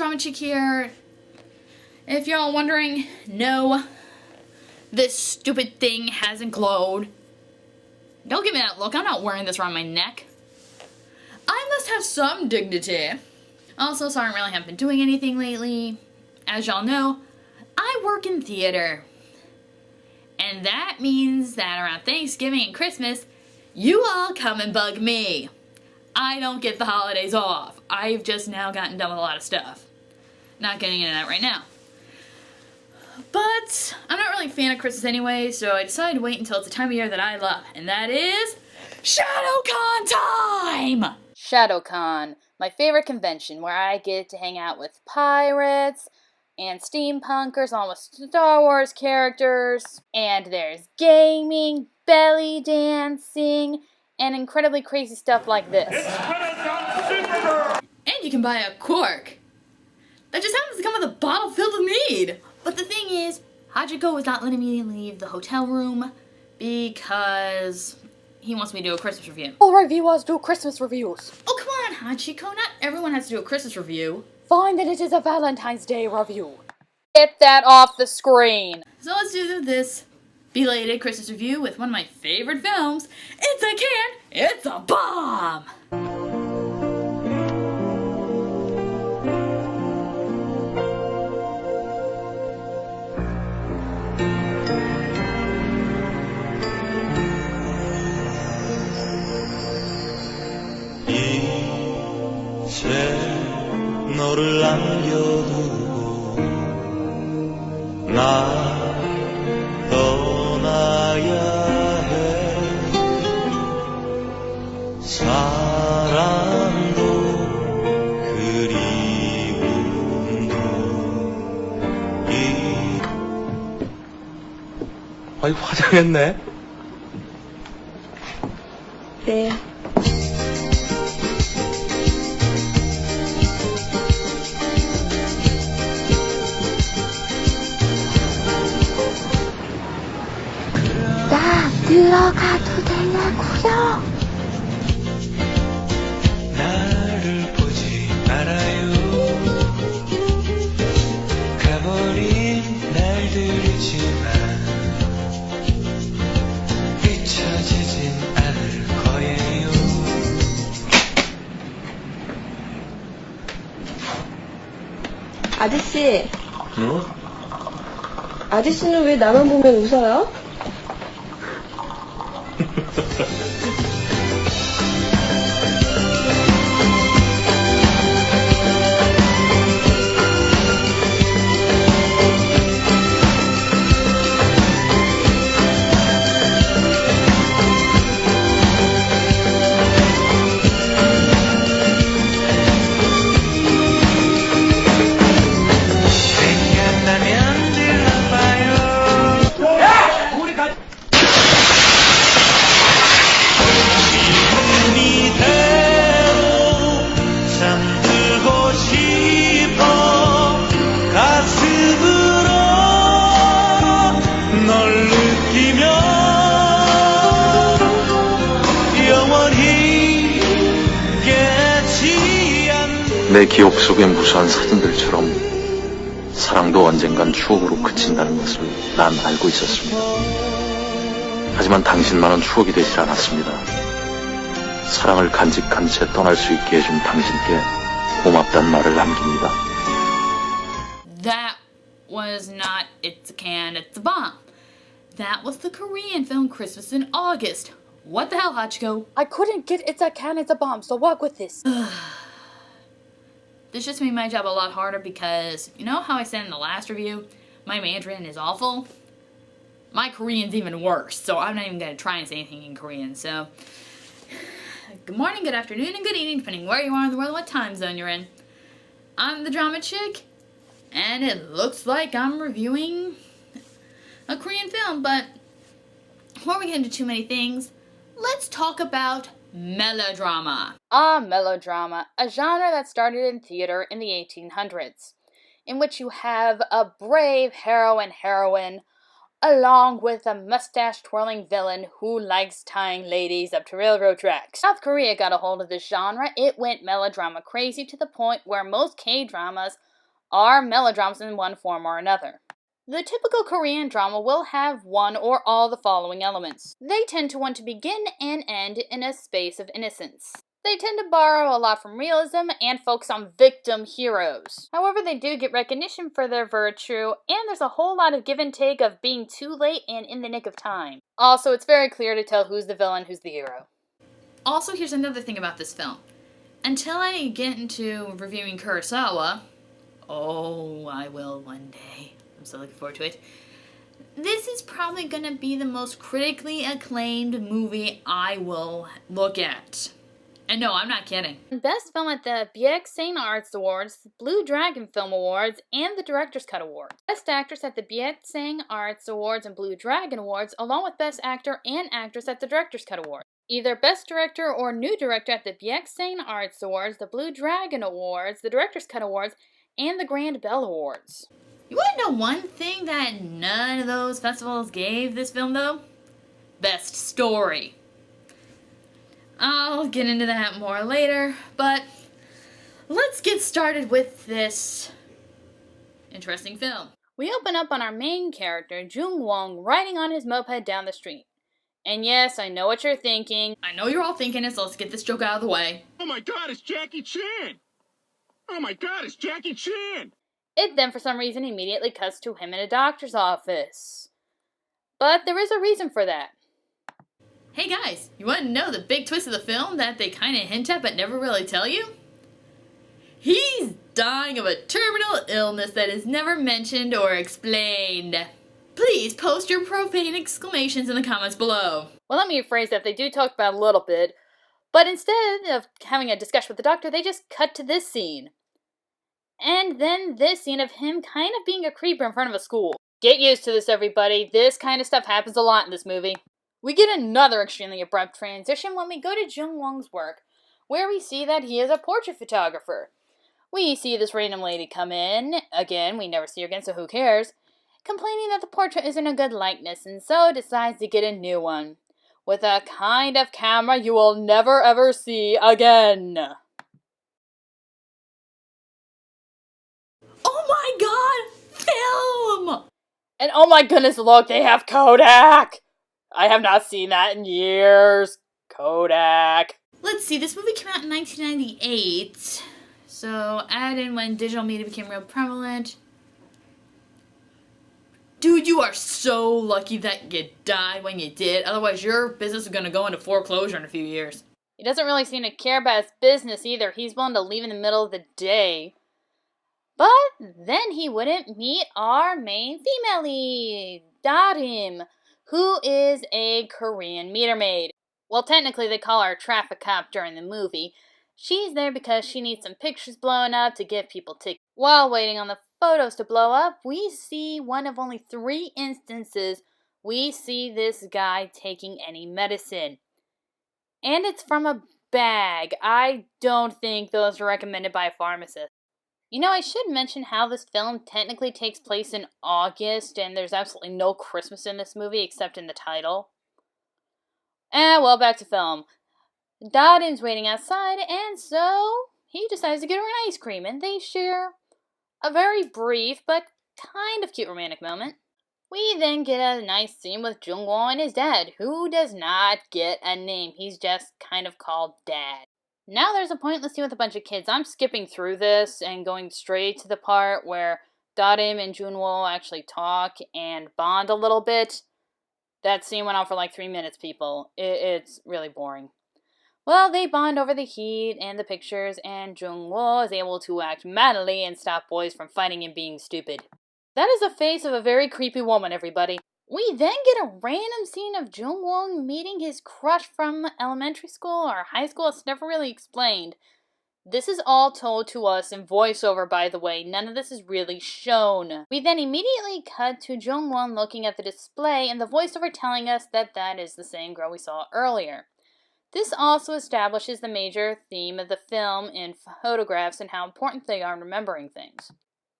Drama Chick here. If you're all wondering, no, this stupid thing hasn't glowed. Don't give me that look, I'm not wearing this around my neck. I must have some dignity. Also, sorry I really haven't been doing anything lately. As y'all know, I work in theater. And that means that around Thanksgiving and Christmas, you all come and bug me. I don't get the holidays off. I've just now gotten done with a lot of stuff. Not getting into that right now. But I'm not really a fan of Christmas anyway, so I decided to wait until it's a time of year that I love. And that is ShadowCon time! ShadowCon, my favorite convention where I get to hang out with pirates and steampunkers, almost Star Wars characters, and there's gaming, belly dancing, and incredibly crazy stuff like this. And you can buy a cork that just happens to come with a bottle filled with mead. But the thing is, Hachiko is not letting me leave the hotel room because he wants me to do a Christmas review. All reviewers do Christmas reviews. Oh, come on, Hachiko. Not everyone has to do a Christmas review. Fine that it is a Valentine's Day review. Get that off the screen. So let's do this belated Christmas review with one of my favorite films. It's a can, it's a bomb! 너를 남겨두고 나 떠나야 해 사랑도 그리움도 아이 화장했네? 네. 들어가도 되냐고요? 나를 보지 말아요 가버린 날들이지만 잊혀지진 않을 거예요 아저씨, 응? 아저씨는 왜 나만 보면 웃어요? 생각나면 들러봐요 이대로 잠들고 싶어 가슴으로 널 느끼며 영원히 깨지 않는 내 기억 속의 무수한 사진들처럼 사랑도 언젠간 추억으로 그친다는 것을 난 알고 있었습니다. 하지만 당신만은 추억이 되질 않았습니다. 사랑을 간직한 채 떠날 수 있게 해준 당신께 고맙다는 말을 남깁니다. That was not It's a Can, It's a Bomb. That was the Korean film Christmas in August. What the hell, Hachiko? I couldn't get It's a Can, It's a Bomb, so work with this. This just made my job a lot harder because, you know how I said in the last review, my Mandarin is awful? My Korean's even worse, so I'm not even going to try and say anything in Korean, so... Good morning, good afternoon, and good evening, depending where you are in the world, what time zone you're in. I'm the Drama Chick, and it looks like I'm reviewing a Korean film, but before we get into too many things, let's talk about melodrama. Melodrama, a genre that started in theater in the 1800s, in which you have a brave heroine along with a mustache-twirling villain who likes tying ladies up to railroad tracks. South Korea got a hold of this genre. It went melodrama crazy to the point where most K-dramas are melodramas in one form or another. The typical Korean drama will have one or all the following elements. They tend to want to begin and end in a space of innocence. They tend to borrow a lot from realism and focus on victim heroes. However, they do get recognition for their virtue, and there's a whole lot of give and take of being too late and in the nick of time. Also, it's very clear to tell who's the villain, who's the hero. Also, here's another thing about this film. Until I get into reviewing Kurosawa, oh, I will one day. I'm so looking forward to it. This is probably going to be the most critically acclaimed movie I will look at. And no, I'm not kidding. Best film at the Byeoksaeng Arts Awards, the Blue Dragon Film Awards, and the Director's Cut Award. Best Actress at the Byeoksaeng Arts Awards and Blue Dragon Awards, along with Best Actor and Actress at the Director's Cut Award. Either Best Director or New Director at the Byeoksaeng Arts Awards, the Blue Dragon Awards, the Director's Cut Awards, and the Grand Bell Awards. You want to know one thing that none of those festivals gave this film, though? Best Story. I'll get into that more later, but let's get started with this interesting film. We open up on our main character, Jung Wong, riding on his moped down the street. And yes, I know what you're thinking. I know you're all thinking it, so let's get this joke out of the way. Oh my god, it's Jackie Chan! Oh my god, it's Jackie Chan! It then, for some reason, immediately cuts to him in a doctor's office. But there is a reason for that. Hey guys, you want to know the big twist of the film that they kind of hint at but never really tell you? He's dying of a terminal illness that is never mentioned or explained. Please post your profane exclamations in the comments below. Well, let me rephrase that. They do talk about it a little bit, but instead of having a discussion with the doctor, they just cut to this scene. And then this scene of him kind of being a creeper in front of a school. Get used to this, everybody. This kind of stuff happens a lot in this movie. We get another extremely abrupt transition when we go to Jung Wong's work, where we see that he is a portrait photographer. We see this random lady come in, again, we never see her again, so who cares, complaining that the portrait isn't a good likeness, and so decides to get a new one, with a kind of camera you will never ever see again. Oh my god! Film! And oh my goodness, look, they have Kodak! I have not seen that in years. Kodak. Let's see, this movie came out in 1998, so add in when digital media became real prevalent. Dude, you are so lucky that you died when you did, otherwise your business is gonna go into foreclosure in a few years. He doesn't really seem to care about his business either. He's willing to leave in the middle of the day. But then he wouldn't meet our main female lead, Darim, who is a Korean meter maid. Well, technically they call her a traffic cop during the movie. She's there because she needs some pictures blown up to give people tickets. While waiting on the photos to blow up, we see one of only 3 instances we see this guy taking any medicine. And it's from a bag. I don't think those are recommended by a pharmacist. You know, I should mention how this film technically takes place in August, and there's absolutely no Christmas in this movie except in the title. Well, back to film. Darin's waiting outside, and so he decides to get her an ice cream, and they share a very brief but kind of cute romantic moment. We then get a nice scene with Jung-woo and his dad, who does not get a name. He's just kind of called Dad. Now there's a pointless scene with a bunch of kids. I'm skipping through this and going straight to the part where Darim and Jun-woo actually talk and bond a little bit. That scene went on for like 3 minutes, people. It's really boring. Well, they bond over the heat and the pictures, and Jung-woo is able to act manly and stop boys from fighting and being stupid. That is the face of a very creepy woman, everybody. We then get a random scene of Jung-woo meeting his crush from elementary school or high school. It's never really explained. This is all told to us in voiceover, by the way. None of this is really shown. We then immediately cut to Jung-woo looking at the display and the voiceover telling us that that is the same girl we saw earlier. This also establishes the major theme of the film in photographs and how important they are in remembering things.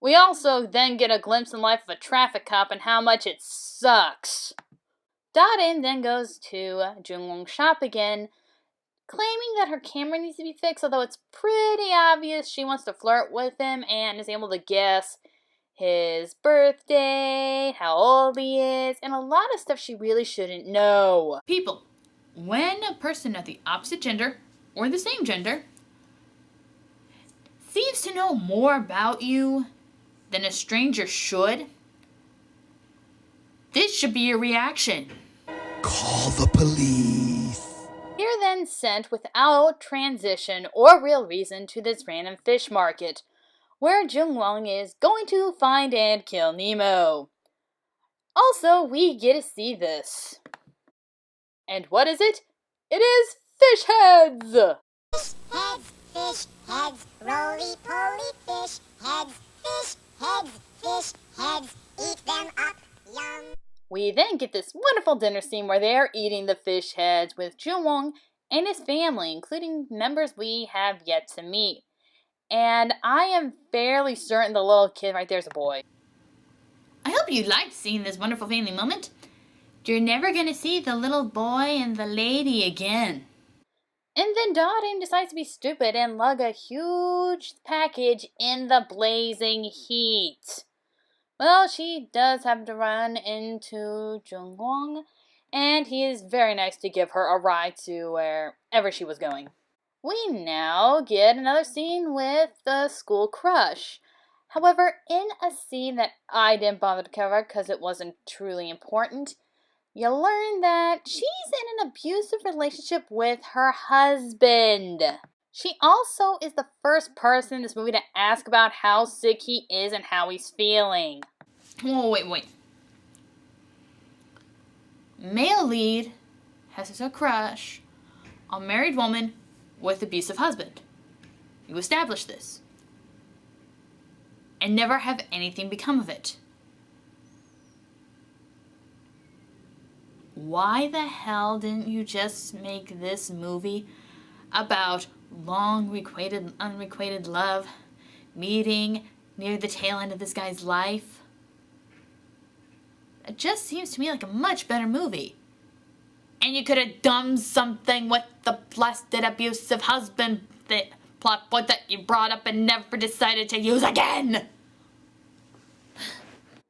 We also then get a glimpse in life of a traffic cop and how much it sucks. Darin then goes to Jung-woo's shop again, claiming that her camera needs to be fixed, although it's pretty obvious she wants to flirt with him and is able to guess his birthday, how old he is, and a lot of stuff she really shouldn't know. People, when a person of the opposite gender or the same gender seems to know more about you than a stranger should, this should be your reaction. Call the police. You're then sent without transition or real reason to this random fish market, where Jung Wong is going to find and kill Nemo. Also, we get to see this. And what is it? It is fish heads! Fish heads, roly-poly fish heads, eat them up, yum. We then get this wonderful dinner scene where they are eating the fish heads with Jung Wong and his family, including members we have yet to meet. And I am fairly certain the little kid right there is a boy. I hope you liked seeing this wonderful family moment. You're never gonna see the little boy and the lady again. And then Dottie decides to be stupid and lug a huge package in the blazing heat. Well, she does have to run into Jung Wong, and he is very nice to give her a ride to wherever she was going. We now get another scene with the school crush. However, in a scene that I didn't bother to cover because it wasn't truly important, you learn that she's in an abusive relationship with her husband. She also is the first person in this movie to ask about how sick he is and how he's feeling. Whoa, wait. Male lead has a crush on married woman with abusive husband. You establish this. And never have anything become of it. Why the hell didn't you just make this movie about long unrequited love meeting near the tail end of this guy's life? It just seems to me like a much better movie. And you could have done something with the blasted abusive husband plot point that you brought up and never decided to use again.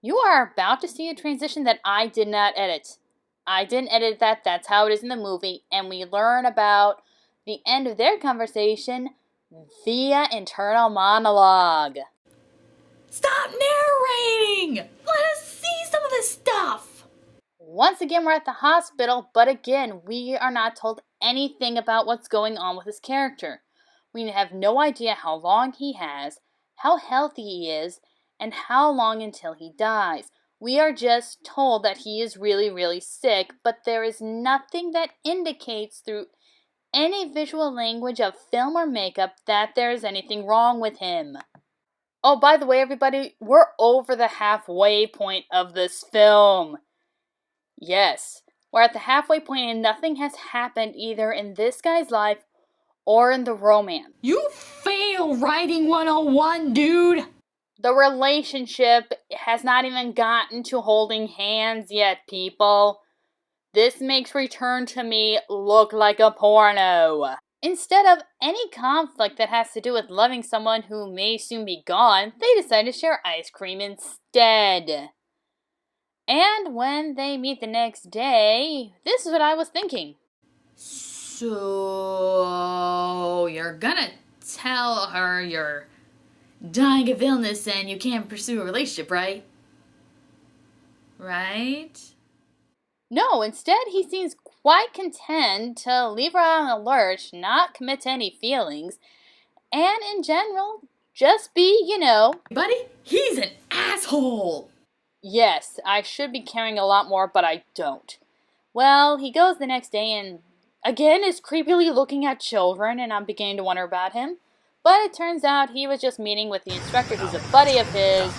You are about to see a transition that I did not edit. I didn't edit that, that's how it is in the movie, and we learn about the end of their conversation via internal monologue. Stop narrating! Let us see some of this stuff! Once again, we're at the hospital, but again, we are not told anything about what's going on with his character. We have no idea how long he has, how healthy he is, and how long until he dies. We are just told that he is really, really sick, but there is nothing that indicates through any visual language of film or makeup that there is anything wrong with him. Oh, by the way, everybody, we're over the halfway point of this film. Yes, we're at the halfway point and nothing has happened either in this guy's life or in the romance. You fail writing 101, dude! The relationship has not even gotten to holding hands yet, people. This makes Return to Me look like a porno. Instead of any conflict that has to do with loving someone who may soon be gone, they decide to share ice cream instead. And when they meet the next day, this is what I was thinking. So, you're gonna tell her you're dying of illness and you can't pursue a relationship, right? Right? No, instead he seems quite content to leave her on the lurch, not commit to any feelings, and in general, just be, Buddy, he's an asshole! Yes, I should be caring a lot more, but I don't. Well, he goes the next day and again is creepily looking at children, and I'm beginning to wonder about him. But it turns out he was just meeting with the instructor who's a buddy of his,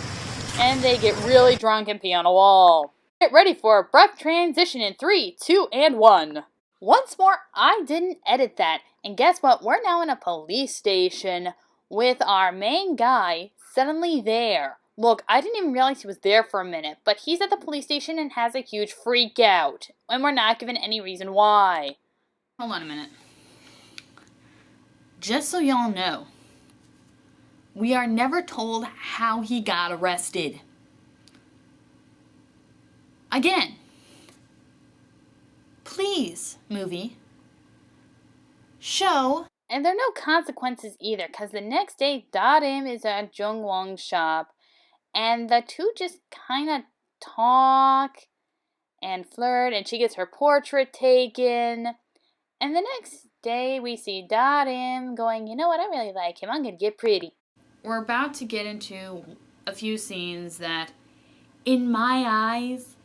and they get really drunk and pee on a wall. Get ready for a abrupt transition in 3, 2, and 1. Once more, I didn't edit that, and guess what? We're now in a police station with our main guy suddenly there. Look, I didn't even realize he was there for a minute, but he's at the police station and has a huge freak out, and we're not given any reason why. Hold on a minute. just so y'all know, we are never told how he got arrested. Again, please, movie, show. And there are no consequences either, because the next day, Da-Im is at Jung Wong's shop, and the two just kind of talk and flirt, and she gets her portrait taken. And the next day, we see Da-Im going, you know what, I really like him, I'm going to get pretty. We're about to get into a few scenes that, in my eyes,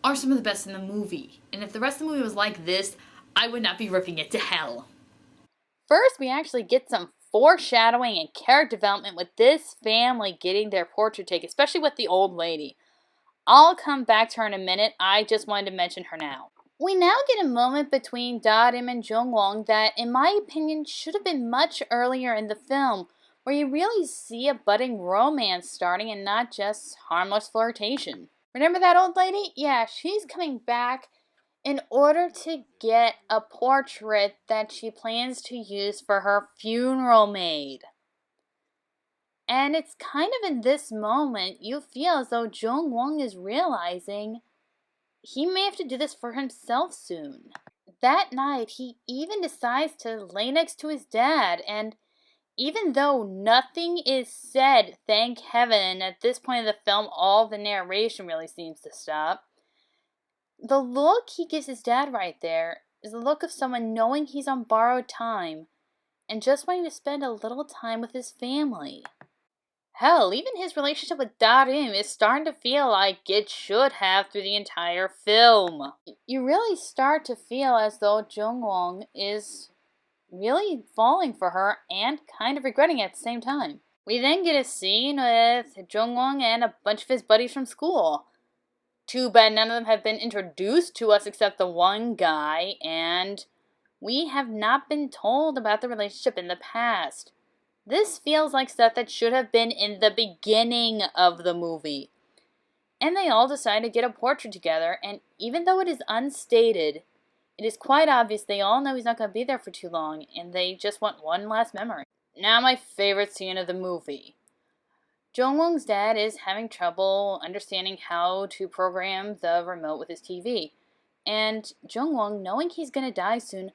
are some of the best in the movie. And if the rest of the movie was like this, I would not be ripping it to hell. First, we actually get some foreshadowing and character development with this family getting their portrait taken, especially with the old lady. I'll come back to her in a minute, I just wanted to mention her now. We now get a moment between Da-Im and Jung Wong that, in my opinion, should have been much earlier in the film, where you really see a budding romance starting and not just harmless flirtation. Remember that old lady? Yeah, she's coming back in order to get a portrait that she plans to use for her funeral maid. And it's kind of in this moment you feel as though Jung Wong is realizing he may have to do this for himself soon. That night, he even decides to lay next to his dad, and even though nothing is said, thank heaven, at this point of the film, all the narration really seems to stop. The look he gives his dad right there is the look of someone knowing he's on borrowed time and just wanting to spend a little time with his family. Hell, even his relationship with Da-Im is starting to feel like it should have through the entire film. You really start to feel as though Jung Wong is really falling for her and kind of regretting it at the same time. We then get a scene with Jung Wong and a bunch of his buddies from school. Too bad none of them have been introduced to us except the one guy, and we have not been told about the relationship in the past. This feels like stuff that should have been in the beginning of the movie. And they all decide to get a portrait together, and even though it is unstated, it is quite obvious they all know he's not going to be there for too long, and they just want one last memory. Now my favorite scene of the movie. Jung Wong's dad is having trouble understanding how to program the remote with his TV. And Jung Wong, knowing he's going to die soon,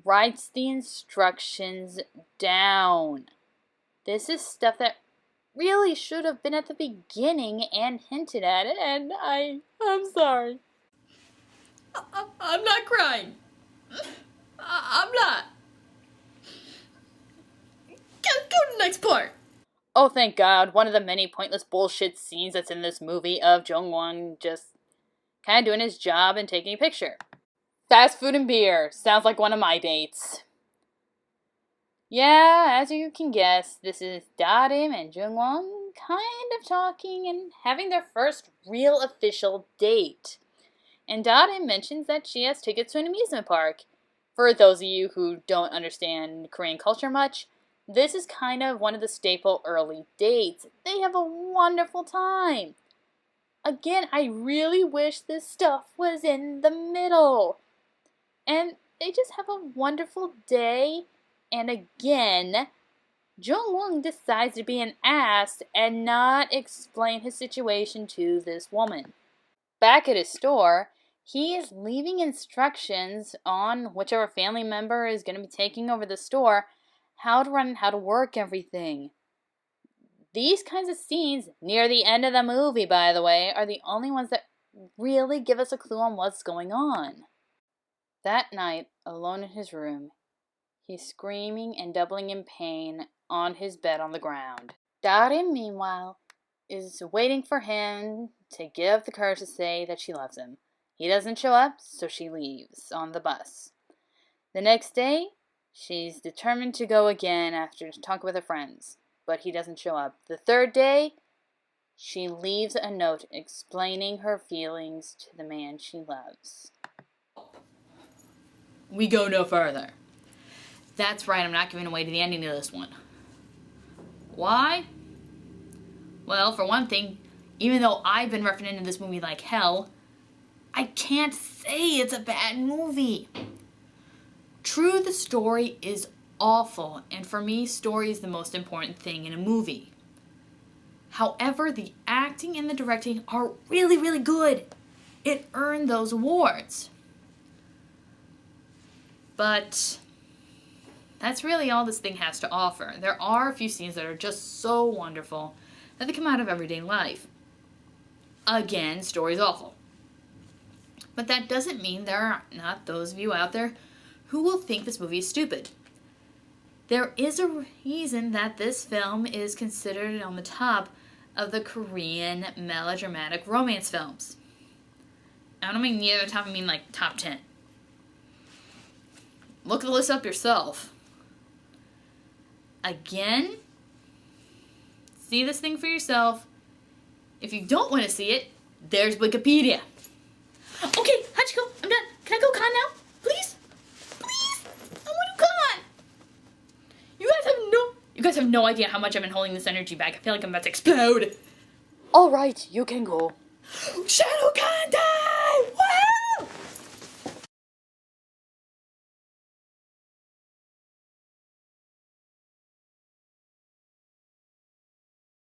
writes the instructions down. This is stuff that really should have been at the beginning and hinted at it, and I'm sorry. I'm not crying. I'm not. Go to the next part. Oh, thank God, one of the many pointless bullshit scenes that's in this movie of Jung Won just kind of doing his job and taking a picture. Fast food and beer. Sounds like one of my dates. Yeah, as you can guess, this is Da-Im and Jung Won kind of talking and having their first real official date. And Da-Im mentions that she has tickets to an amusement park. For those of you who don't understand Korean culture much, this is kind of one of the staple early dates. They have a wonderful time. Again, I really wish this stuff was in the middle. And they just have a wonderful day. And again, Jung Won decides to be an ass and not explain his situation to this woman. Back at his store, he is leaving instructions on whichever family member is going to be taking over the store, how to run and how to work everything. These kinds of scenes, near the end of the movie, by the way, are the only ones that really give us a clue on what's going on. That night, alone in his room, he's screaming and doubling in pain on his bed on the ground. Da-Im, meanwhile, is waiting for him to give the courage to say that she loves him. He doesn't show up, so she leaves on the bus. The next day, she's determined to go again after talking with her friends, but he doesn't show up. The third day, she leaves a note explaining her feelings to the man she loves. We go no further. That's right, I'm not giving away to the ending of this one. Why? Well, for one thing, even though I've been referencing into this movie like hell, I can't say it's a bad movie. True, the story is awful, and for me, story is the most important thing in a movie. However, the acting and the directing are really, really good. It earned those awards. But that's really all this thing has to offer. There are a few scenes that are just so wonderful that they come out of everyday life. Again, story's awful. But that doesn't mean there are not those of you out there who will think this movie is stupid. There is a reason that this film is considered on the top of the Korean melodramatic romance films. I don't mean near the top, I mean like top 10. Look the list up yourself. Again, see this thing for yourself. If you don't want to see it, there's Wikipedia. Okay, Hachiko, I'm done. Can I go con now? Please? Please? I want to con! You guys have no idea how much I've been holding this energy back. I feel like I'm about to explode. All right, you can go. ShadowCon time!